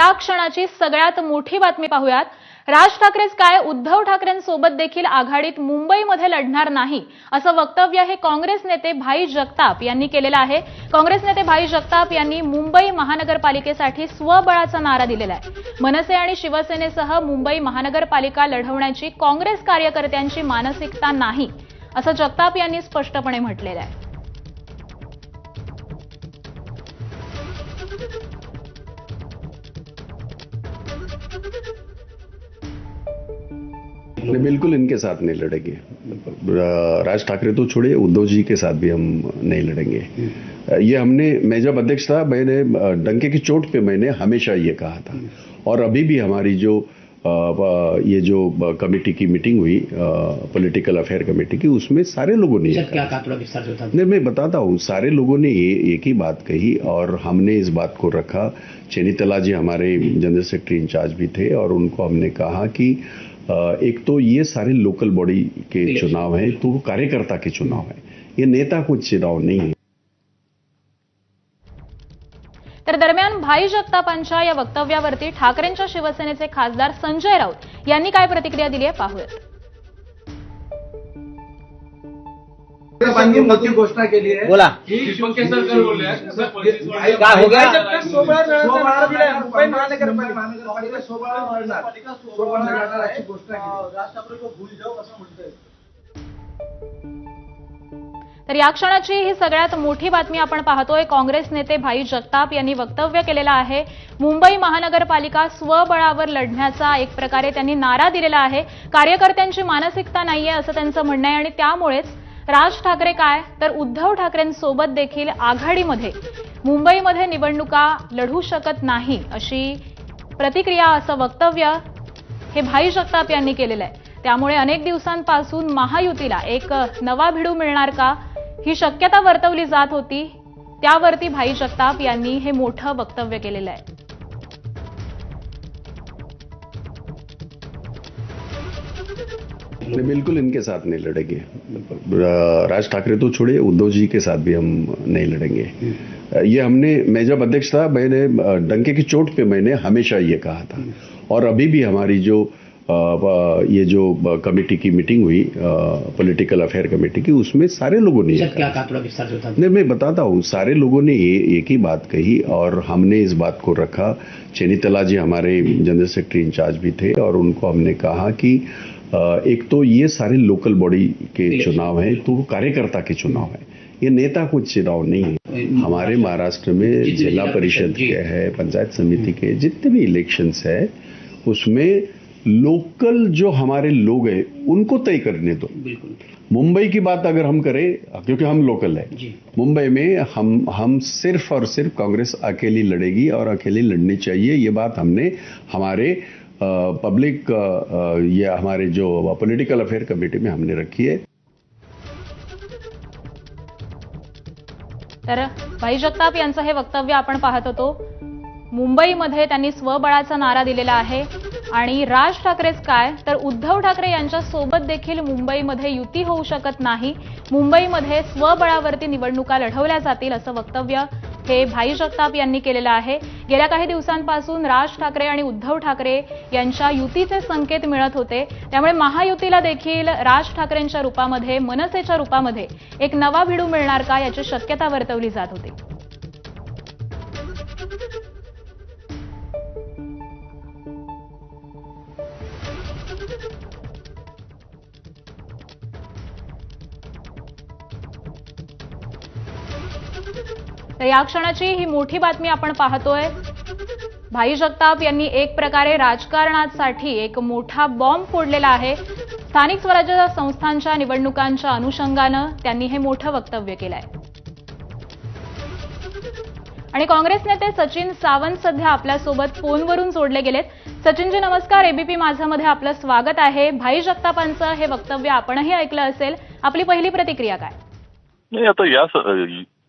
या क्षणाची सगळ्यात मोठी बातमी पाहूयात। राज ठाकरेच काय उद्धव ठाकरेंसोबत देखील आघाडीत मुंबईमध्ये लढणार नाही असं वक्तव्य हे काँग्रेस नेते भाई जगताप यांनी केलेलं आहे। काँग्रेस नेते भाई जगताप यांनी मुंबई महानगरपालिकेसाठी स्वबळाचा नारा दिलेला आहे। मनसे आणि शिवसेनेसह मुंबई महानगरपालिका लढवण्याची काँग्रेस कार्यकर्त्यांची मानसिकता नाही असं जगताप यांनी स्पष्टपणे म्हटलेलं आहे। बिल्कुल इनके साथ नहीं लड़ेंगे। राज ठाकरे तो छोड़िए, उद्धव जी के साथ भी हम नहीं लड़ेंगे। ये मैं जब अध्यक्ष था, मैंने डंके की चोट पे मैंने हमेशा ये कहा था। और अभी भी हमारी ये जो कमेटी की मीटिंग हुई, पॉलिटिकल अफेयर कमेटी की, उसमें सारे लोगों ने क्या कहा, थोड़ा विस्तार से बता। नहीं, मैं बताता हूँ। सारे लोगों ने एक ही बात कही और हमने इस बात को रखा। चेनीतला जी हमारे जनरल सेक्रेटरी इंचार्ज भी थे और उनको हमने कहा कि एक तो ये सारे लोकल बॉडी के चुनाव हैं, तो कार्यकर्ता के चुनाव है, ये नेता को चुनाव नहीं है। तर दरम्यान भाई जगतापांच्या या वक्तव्यावरती ठाकरेंच्या शिवसेनेचे खासदार संजय राऊत यांनी काय प्रतिक्रिया दिली आहे पाहूयात। मोठी घोषणा केली आहे। बोला, दीपक केसरकर बोलले आहेत। क्या हो गया? मुंबई महानगरपालिका सोबळा लढणार अशी घोषणा केली। राज ठाकरे को भूल जाओ असं म्हणतोय। तर या क्षणाची ही सगळ्यात मोठी बातमी आपण पाहतोय। काँग्रेस नेते भाई जगताप यांनी वक्तव्य केलेलं आहे। मुंबई महानगरपालिका स्वबळावर लढण्याचा एक प्रकारे त्यांनी नारा दिलेला आहे। कार्यकर्त्यांची मानसिकता नाहीये असं त्यांचं म्हणणं आहे आणि त्यामुळेच राज ठाकरे काय तर उद्धव ठाकरेंसोबत देखील आघाडीमध्ये मुंबईमध्ये निवडणुका लढू शकत नाही अशी प्रतिक्रिया, असं वक्तव्य हे भाई जगताप यांनी केलेलं आहे। त्यामुळे अनेक दिवसांपासून महायुतीला एक नवा भिडू मिळणार का ही शक्यता वर्तवली जात होती। त्यावरती भाई जगताप यांनी हे मोठं वक्तव्य केलेलं आहे। बिल्कुल इनके साथ नहीं लड़ेंगे। राज ठाकरे तो छोड़िए, उद्धव जी के साथ भी हम नहीं लड़ेंगे। ये मैं जब अध्यक्ष था, मैंने डंके की चोट पे मैंने हमेशा ये कहा था। और अभी भी हमारी ये जो कमेटी की मीटिंग हुई, पॉलिटिकल अफेयर कमेटी की, उसमें सारे लोगों ने क्या कहा, थोड़ा विस्तार से बता। नहीं, मैं बताता हूँ। सारे लोगों ने एक ही बात कही और हमने इस बात को रखा। चेनीतला जी हमारे जनरल सेक्रेटरी इंचार्ज भी थे और उनको हमने कहा कि एक तो ये सारे लोकल बॉडी के चुनाव हैं, तो कार्यकर्ता के चुनाव है, ये नेता को चुनाव नहीं है। हमारे महाराष्ट्र में जिला परिषद के है, पंचायत समिति के जितने भी इलेक्शंस है, उसमें लोकल जो हमारे लोग हैं उनको तय करने दो। मुंबई की बात अगर हम करें, क्योंकि हम लोकल है, मुंबई में हम सिर्फ और सिर्फ कांग्रेस अकेली लड़ेगी और अकेली लड़नी चाहिए। ये बात हमने हमारे पब्लिक ये हमारे जो पॉलिटिकल अफेयर कमेटी में हमने रखी है। तर भाई जगताप यांचं हे वक्तव्य आपण पाहत होतो। मुंबईमध्ये त्यांनी स्वबळाचा नारा दिलेला आहे आणि राज ठाकरेच काय तर उद्धव ठाकरे यांच्या सोबत देखील मुंबईमध्ये युती होऊ शकत नाही। मुंबईमध्ये स्वबळावरती निवडणुका लढवल्या जातील असं वक्तव्य हे भाई जगताप यांनी केलेलं आहे। गेल्या काही दिवसांपासून राज ठाकरे आणि उद्धव ठाकरे यांच्या युतीचे संकेत मिळत होते। त्यामुळे महायुतीला देखील राज ठाकरेंच्या रूपामध्ये, मनसेच्या रूपामध्ये एक नवा भिडू मिळणार का याची शक्यता वर्तवली जात होती। तर या क्षणाची ही मोठी बातमी आपण पाहतोय। भाई जगताप यांनी एक प्रकारे राजकारणासाठी एक मोठा बॉम्ब फोडलेला आहे। स्थानिक स्वराज्य संस्थांच्या निवडणुकांच्या अनुषंगानं त्यांनी हे मोठं वक्तव्य केलं आहे। आणि काँग्रेस नेते सचिन सावंत सध्या आपल्यासोबत फोनवरून जोडले गेलेत। सचिनजी नमस्कार, एबीपी माझामध्ये आपलं स्वागत आहे। भाई जगतापांचं हे वक्तव्य आपणही ऐकलं असेल, आपली पहिली प्रतिक्रिया काय? नाही, आता या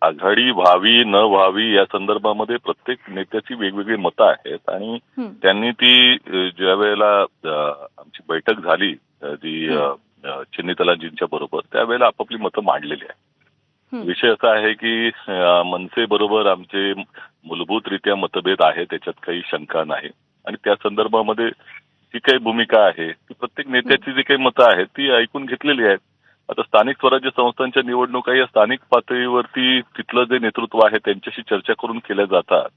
आघाडी व्हावी न व्हावी या संदर्भामध्ये प्रत्येक नेत्याची वेगवेगळी मतं आहेत आणि त्यांनी ती ज्या वेळेला आमची बैठक झाली ती चेन्नीतलाजींच्या बरोबर, त्यावेळेला आपापली मतं मांडलेली आहे। विषय असा आहे की मनसे बरोबर आमचे मूलभूतरित्या मतभेद आहे, त्याच्यात काही शंका नाही. आणि त्या संदर्भामध्ये जी काही भूमिका आहे ती प्रत्येक नेत्याची जी काही मतं आहेत ती ऐकून घेतलेली आहेत. आता स्थानिक स्वराज्य संस्थांच्या निवडणुका या स्थानिक पातळीवरती तिथलं जे नेतृत्व आहे त्यांच्याशी चर्चा करून केल्या जातात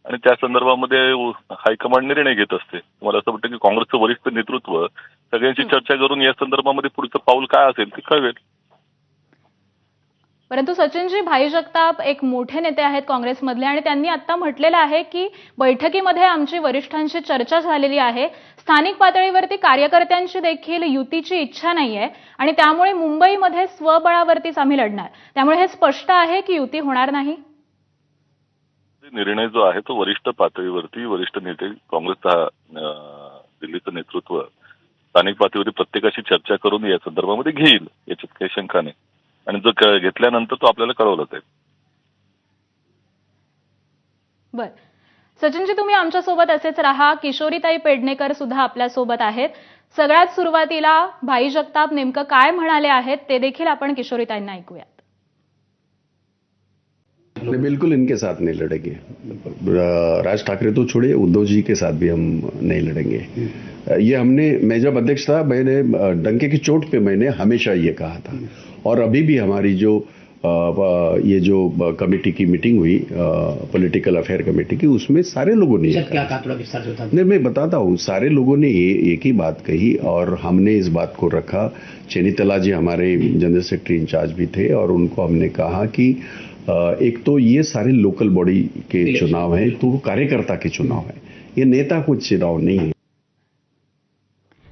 आणि त्या संदर्भामध्ये हायकमांड निर्णय घेत असते. मला असं वाटतं की काँग्रेसचं वरिष्ठ नेतृत्व सगळ्यांशी चर्चा करून या संदर्भामध्ये पुढचं पाऊल काय असेल ते कळवेल. परंतु सचिनजी, भाई जगताप एक मोठे नेते आहेत काँग्रेसमधले आणि त्यांनी आता म्हटलेलं आहे की बैठकीमध्ये आमची वरिष्ठांशी चर्चा झालेली आहे. स्थानिक पातळीवरती कार्यकर्त्यांची देखील युतीची इच्छा नाहीये आणि त्यामुळे मुंबईमध्ये स्वबळावरतीच आम्ही लढणार. त्यामुळे हे स्पष्ट आहे की युती होणार नाही. निर्णय जो आहे तो वरिष्ठ पातळीवरती वरिष्ठ नेते काँग्रेसचा दिल्लीचं नेतृत्व स्थानिक पातळीवरती प्रत्येकाशी चर्चा करून या संदर्भामध्ये घेईल, याच्यात काही शंका नाही. आणि जो घेतल्यानंतर तो आपल्याला कळवला जाईल. बर, सचिनजी, तुम्ही आमच्यासोबत असेच राहा. किशोरीताई पेडणेकर सुद्धा आपल्यासोबत आहेत. सगळ्यात सुरुवातीला भाई जगताप नेमकं काय म्हणाले आहेत ते देखील आपण किशोरीताईंना ऐकूयात. बिल्कुल इनके साथ नहीं लड़ेंगे. राज ठाकरे तो छोड़िए, उद्धव जी के साथ भी हम नहीं लड़ेंगे. ये मैं जब अध्यक्ष था मैंने डंके की चोट पे मैंने हमेशा ये कहा था. और अभी भी हमारी ये जो कमेटी की मीटिंग हुई पॉलिटिकल अफेयर कमेटी की, उसमें सारे लोगों ने क्या कहा, थोड़ा विस्तार से बता दीजिए. नहीं, मैं बताता हूँ. सारे लोगों ने एक ही बात कही और हमने इस बात को रखा. चेनीतला जी हमारे जनरल सेक्रेटरी इंचार्ज भी थे और उनको हमने कहा कि एक तो ये सारे लोकल बॉडी के चुनाव हैं, तो कार्यकर्ता के चुनाव है, ये नेता कुछ चुनाव नहीं है.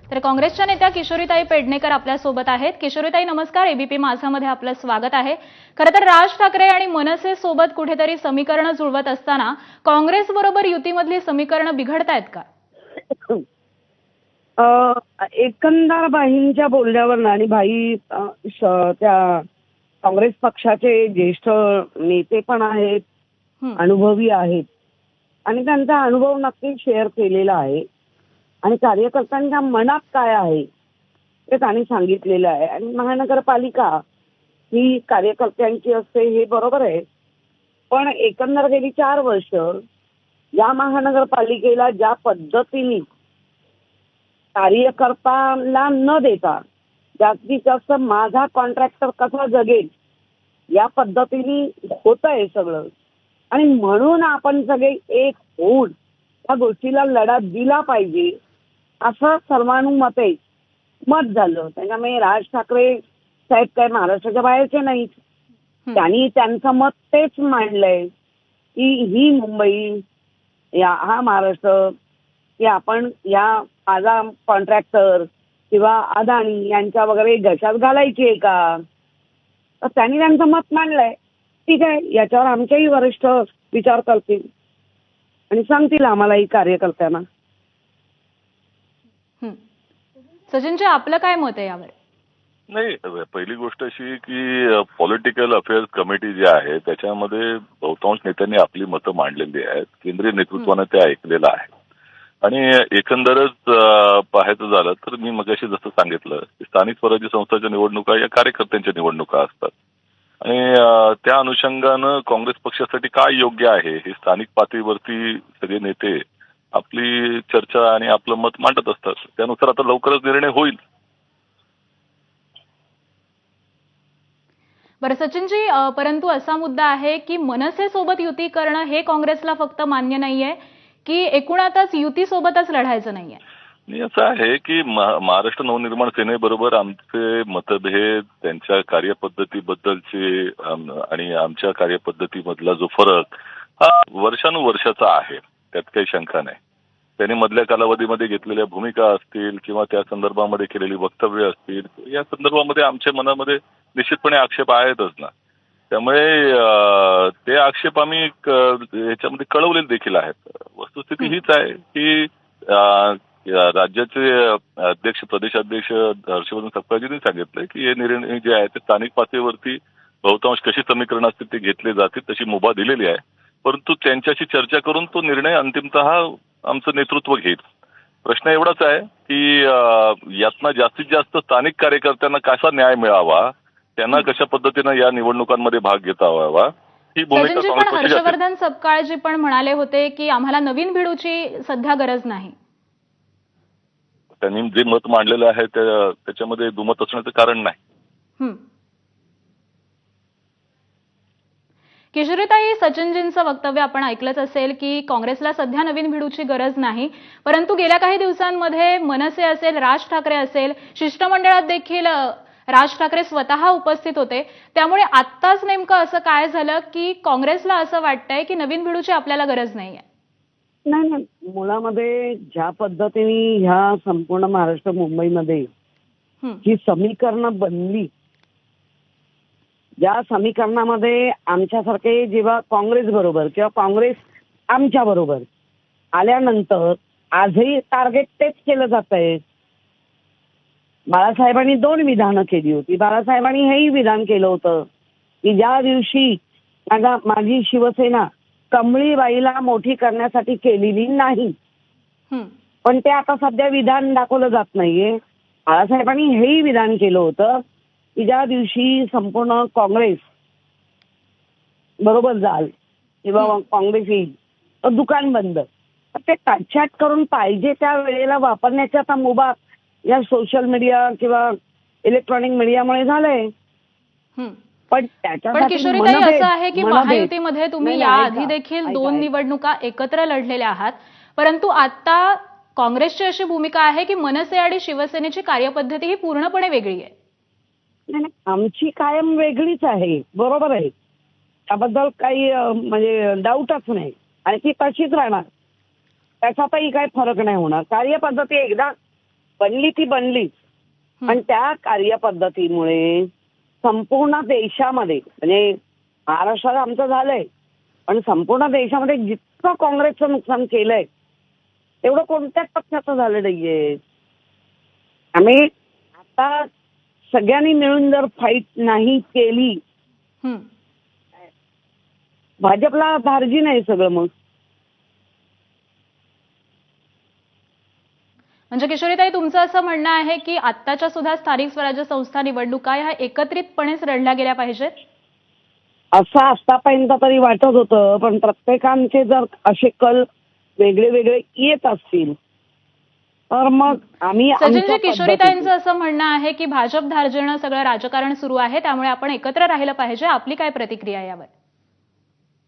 तर काँग्रेसच्या नेत्या किशोरीताई पेडणेकर आपल्यासोबत आहेत. किशोरीताई, नमस्कार. एबीपी माझामध्ये आपलं स्वागत आहे. खरं तर राज ठाकरे आणि मनसे सोबत कुठेतरी समीकरणं जुळवत असताना काँग्रेस बरोबर युतीमधली समीकरणं बिघडतायत का? एकंदर बाईंच्या बोलण्यावर आणि भाई त्या काँग्रेस पक्षाचे ज्येष्ठ नेते पण आहेत, अनुभवी आहेत आणि त्यांचा अनुभव नक्की शेअर केलेला आहे आणि कार्यकर्त्यांच्या मनात काय आहे ते त्यांनी सांगितलेलं आहे. आणि महानगरपालिका ही कार्यकर्त्यांची असते हे बरोबर आहे, पण एकंदर गेली 4 वर्ष या महानगरपालिकेला ज्या पद्धतीने कार्यकर्त्याला न देता जास्तीत जास्त माझा कॉन्ट्रॅक्टर कसा जगेल या पद्धतीने होत आहे सगळं. आणि म्हणून आपण सगळे एक होऊन त्या गोष्टीला लढा दिला पाहिजे असं सर्वानुमते मत झालं. त्याच्यामुळे राज ठाकरे साहेब काय महाराष्ट्राच्या बाहेरचे नाहीत. त्यांनी त्यांचं मत तेच मांडलंय की ही मुंबई हा महाराष्ट्र की आपण या माझा कॉन्ट्रॅक्टर किंवा अदानी यांच्या वगैरे घशात घालायची आहे का. तर त्यांनी त्यांचं मत मांडलंय. ठीक आहे, याच्यावर आमच्याही वरिष्ठ विचार करतील आणि सांगतील आम्हालाही कार्यकर्त्यांना. सचिनजी, आपलं काय मत आहे यावर? नाही, पहिली गोष्ट अशी की पॉलिटिकल अफेअर्स कमिटी जी आहे त्याच्यामध्ये बहुतांश नेत्यांनी आपली मतं मांडलेली आहेत. केंद्रीय नेतृत्वानं ते ऐकलेलं आहे आणि एकंदरच पाहायचं झालं तर मी मगाशी जसं सांगितलं की स्थानिक स्वराज्य संस्थांच्या निवडणुका या कार्यकर्त्यांच्या निवडणुका असतात आणि त्या अनुषंगानं काँग्रेस पक्षासाठी काय योग्य आहे हे स्थानिक पातळीवरती सगळे नेते आपली चर्चा आणि आपलं मत मांडत असतात. त्यानुसार आता लवकरच निर्णय होईल. बरं सचिनजी, परंतु असा मुद्दा आहे की मनसे सोबत युती करणं हे काँग्रेसला फक्त मान्य नाहीये की एकूणातच युतीसोबतच लढायचं नाहीये? असं आहे की महाराष्ट्र नवनिर्माण सेनेबरोबर आमचे मतभेद, त्यांच्या कार्यपद्धतीबद्दलचे आणि आमच्या कार्यपद्धतीमधला जो फरक हा वर्षानुवर्षाचा आहे, त्यात काही शंका नाही. त्यांनी मधल्या कालावधीमध्ये घेतलेल्या भूमिका असतील किंवा त्या संदर्भामध्ये केलेली वक्तव्य असतील, या संदर्भामध्ये आमच्या मनामध्ये निश्चितपणे आक्षेप आहेतच ना. त्यामुळे ते आक्षेप आम्ही ह्याच्यामध्ये कळवलेले देखील आहेत. वस्तुस्थिती हीच आहे की राज्याचे अध्यक्ष, प्रदेशाध्यक्ष हर्षवर्धन सपकाळजींनी सांगितलंय की हे निर्णय जे आहे ते स्थानिक पातळीवरती बहुतांश कशी समीकरणं असतील ते घेतले जातील तशी मुभा दिलेली आहे. परंतु त्यांच्याशी चर्चा करून तो निर्णय अंतिमतः आमचं नेतृत्व घेईल. प्रश्न एवढाच आहे की यातनं जास्तीत जास्त स्थानिक कार्यकर्त्यांना कसा न्याय मिळावा त्यांना कशा पद्धतीनं या निवडणुकांमध्ये भाग घेता यावा ही भूमिका सचिनजी, पण काँग्रेस पक्षाची असेल. हर्षवर्धन सपकाळजी पण म्हणाले होते की आम्हाला नवीन भिडूची सध्या गरज नाही. त्यांनी जे मत मांडलेलं आहे त्याच्यामध्ये दुमत असण्याचं कारण नाही. हं. किशोरीताई, सचिनजींचं वक्तव्य आपण ऐकलंच असेल की काँग्रेसला सध्या नवीन भिडूची गरज नाही, परंतु गेल्या काही दिवसांमध्ये मनसे असेल, राज ठाकरे असेल, शिष्टमंडळात देखील राज ठाकरे स्वतः उपस्थित होते. त्यामुळे आत्ताच नेमकं असं काय झालं की काँग्रेसला असं वाटतंय की नवीन भिडूची आपल्याला गरज नाहीये? नाही, मुळामध्ये ज्या पद्धतीने ह्या संपूर्ण महाराष्ट्र मुंबईमध्ये हं. ही समीकरणं बनली, ज्या समीकरणामध्ये आमच्यासारखे जेव्हा काँग्रेस बरोबर किंवा काँग्रेस आमच्या बरोबर आल्यानंतर आजही टार्गेट तेच केलं जात आहे. बाळासाहेबांनी 2 विधानं केली होती. बाळासाहेबांनी हेही विधान केलं होतं की ज्या दिवशी माझी शिवसेना कमळीबाईला मोठी करण्यासाठी केलेली नाही, हं. पण ते आता सध्या विधान दाखवलं जात नाहीये. बाळासाहेबांनी हेही विधान केलं होतं की ज्या दिवशी संपूर्ण काँग्रेस बरोबर जाल किंवा काँग्रेस येईल तर दुकान बंद. तर ते काटछाट करून पाहिजे त्या वेळेला वापरण्याचा आता मुभा या सोशल मीडिया किंवा इलेक्ट्रॉनिक मीडियामुळे झालंय. हं. पण पण त्याच्यासाठी किशोरीताई, मनभेद- असं आहे की मनभेद- महायुतीमध्ये तुम्ही नाही, याआधी ऐका, देखील ऐका, 2 ऐका. निवडणुका एकत्र लढलेल्या आहात, परंतु आता काँग्रेसची अशी भूमिका आहे की मनसे आणि शिवसेनेची कार्यपद्धती ही पूर्णपणे वेगळी आहे. नाही, आमची कायम वेगळीच आहे, बरोबर आहे. त्याबद्दल काही म्हणजे डाऊटच नाही आणि ती तशीच राहणार. त्याच्यातही काही फरक नाही होणार. कार्यपद्धती एकदा बनली ती बनलीच. पण त्या कार्यपद्धतीमुळे संपूर्ण देशामध्ये म्हणजे महाराष्ट्रात आमचं झालंय, पण संपूर्ण देशामध्ये जितकं काँग्रेसचं नुकसान केलंय तेवढं कोणत्याच पक्षाचं झालं नाहीये. आम्ही आता सगळ्यांनी मिळून जर फाईट नाही केली, हं. भाजपला धार्जिन आहे सगळं. मग म्हणजे किशोरीताई, तुमचं असं म्हणणं आहे की आत्ताच्या सुद्धा स्थानिक स्वराज्य संस्था निवडणुका ह्या एकत्रितपणेच लढल्या गेल्या पाहिजेत? असं आतापर्यंत तरी वाटत होतं, पण प्रत्येकांचे जर असे कल वेगळे वेगळे येत असतील तर मग आम्ही सचिनजी, आमच्या किशोरीताईंचं पद्धतीने- असं म्हणणं आहे की भाजप धार्जिणं सगळं राजकारण सुरू आहे, त्यामुळे आपण एकत्र राहिलं पाहिजे. आपली काय प्रतिक्रिया यावर?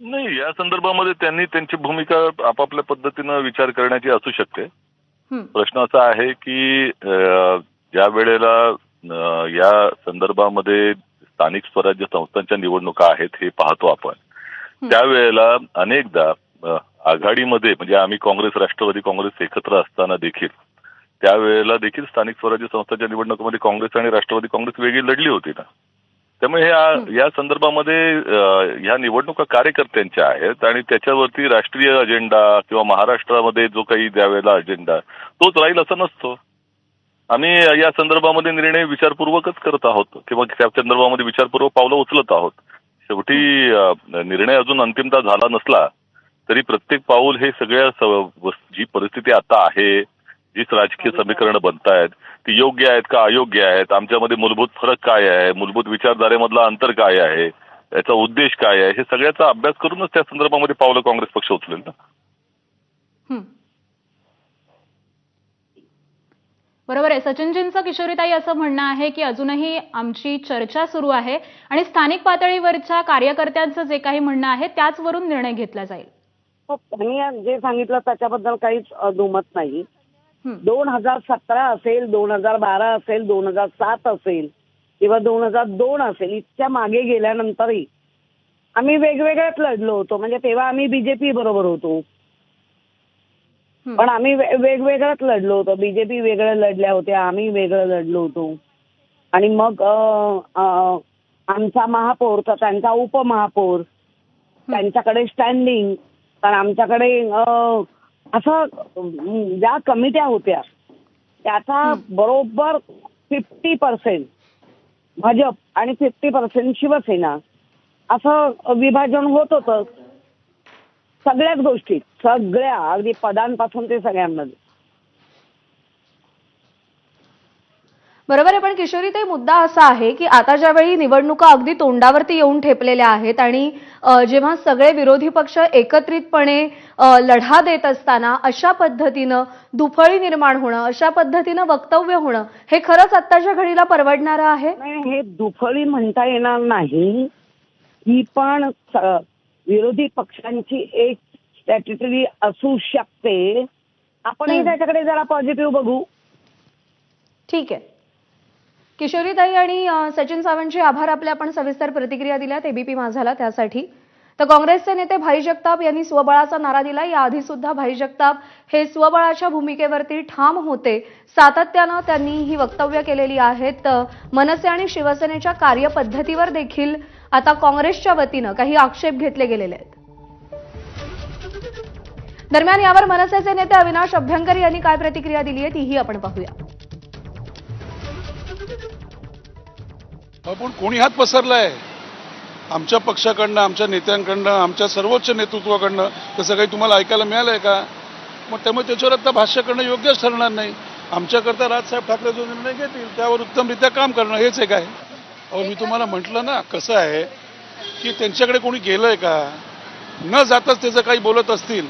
नाही, या संदर्भामध्ये त्यांनी त्यांची भूमिका आपापल्या पद्धतीनं विचार करण्याची असू शकते. हं. प्रश्न असा आहे की ज्या वेळेला या संदर्भामध्ये स्थानिक स्वराज्य संस्थांच्या निवडणुका आहेत हे पाहतो आपण, त्यावेळेला अनेकदा आघाडीमध्ये म्हणजे आम्ही काँग्रेस राष्ट्रवादी काँग्रेस एकत्र असताना देखील त्यावेळेला देखील स्थानिक स्वराज्य संस्थांच्या निवडणुकीमध्ये काँग्रेस आणि राष्ट्रवादी काँग्रेस वेगळी लढली होती ना. त्यामुळे या संदर्भामध्ये ह्या निवडणुका कार्यकर्त्यांच्या आहेत आणि त्याच्यावरती राष्ट्रीय अजेंडा किंवा महाराष्ट्रामध्ये जो काही त्यावेळेला अजेंडा तोच राहील असं नसतो. आम्ही या संदर्भामध्ये निर्णय विचारपूर्वकच करत आहोत किंवा त्या संदर्भामध्ये विचारपूर्वक पावलं उचलत आहोत. शेवटी निर्णय अजून अंतिमता झाला नसला तरी प्रत्येक पाऊल हे सगळ्या जी परिस्थिती आता आहे, जी राजकीय समीकरणं बनतायत ती योग्य आहेत का अयोग्य आहेत, आमच्यामध्ये मूलभूत फरक काय आहे, मूलभूत विचारधारेमधला अंतर काय आहे, याचा उद्देश काय आहे, हे सगळ्याचा अभ्यास करूनच त्या संदर्भामध्ये पावलं काँग्रेस पक्ष उचलेल ना. बरोबर आहे. सचिनजींचं किशोरीताई असं म्हणणं आहे की अजूनही आमची चर्चा सुरू आहे आणि स्थानिक पातळीवरच्या कार्यकर्त्यांचं जे काही म्हणणं आहे त्याचवरून निर्णय घेतला जाईल. त्यांनी जे सांगितलं त्याच्याबद्दल काहीच दुमत नाही. 2017 असेल, 2012 असेल, 2007 असेल किंवा 2002 असेल, इतक्या मागे गेल्यानंतरही आम्ही वेगवेगळ्याच लढलो होतो. म्हणजे तेव्हा आम्ही बीजेपी बरोबर होतो, पण आम्ही वेगवेगळ्याच लढलो होतो. बीजेपी वेगळ्या लढल्या होत्या, आम्ही वेगळं लढलो होतो. आणि मग आमचा महापौर तर त्यांचा उपमहापौर, त्यांच्याकडे स्टँडिंग, तर आमच्याकडे असं ज्या कमिट्या होत्या त्याचा बरोबर 50% भाजप आणि 50% शिवसेना असं विभाजन होत होतं सगळ्याच गोष्टी, सगळ्या अगदी पदांपासून ते सगळ्यांमध्ये. बरोबर आहे, पण किशोरीताई मुद्दा असा आहे की आता ज्यावेळी निवडणुका अगदी तोंडावरती येऊन ठेपलेल्या आहेत आणि जेव्हा सगळे विरोधी पक्ष एकत्रितपणे लढा देत असताना अशा पद्धतीनं दुफळी निर्माण होणं, अशा पद्धतीनं वक्तव्य होणं हे खरंच आत्ताच्या घडीला परवडणारं आहे? नाही, हे दुफळी म्हणता येणार नाही. ही पण विरोधी पक्षांची एक स्ट्रॅटेजी असू शकते. आपणही त्याच्याकडे जरा पॉझिटिव्ह बघू. ठीक आहे. किशोरीताई आणि सचिन सावंतचे आभार. आपल्या आपण सविस्तर प्रतिक्रिया दिल्यात एबीपी माझाला त्यासाठी. तर काँग्रेसचे नेते भाई जगताप यांनी स्वबळाचा नारा दिला. याआधी सुद्धा भाई जगताप हे स्वबळाच्या भूमिकेवरती ठाम होते. सातत्यानं त्यांनी ही वक्तव्य केलेली आहेत. मनसे आणि शिवसेनेच्या कार्यपद्धतीवर देखील आता काँग्रेसच्या वतीनं काही आक्षेप घेतले गेलेले आहेत. दरम्यान यावर मनसेचे नेते अविनाश अभ्यंकर यांनी काय प्रतिक्रिया दिली आहे तीही आपण पाहूया. आपण कोणी हात पसरलाय आमच्या पक्षाकडनं, आमच्या नेत्यांकडनं, आमच्या सर्वोच्च नेतृत्वाकडनं तसं काही तुम्हाला ऐकायला मिळालंय का? मग त्यामुळे त्याच्यावर आता भाष्य करणं योग्यच ठरणार नाही. आमच्याकरता राजसाहेब ठाकरे जो निर्णय घेतील त्यावर उत्तमरित्या काम करणं हेच एक आहे. अहो, मी तुम्हाला म्हटलं ना, कसं आहे की त्यांच्याकडे कोणी गेलंय का? न जाताच त्याचं काही बोलत असतील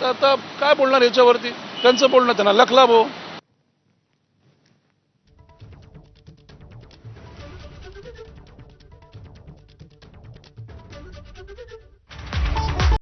तर आता काय बोलणार याच्यावरती? त्यांचं बोलणं त्यांना लखलाभो.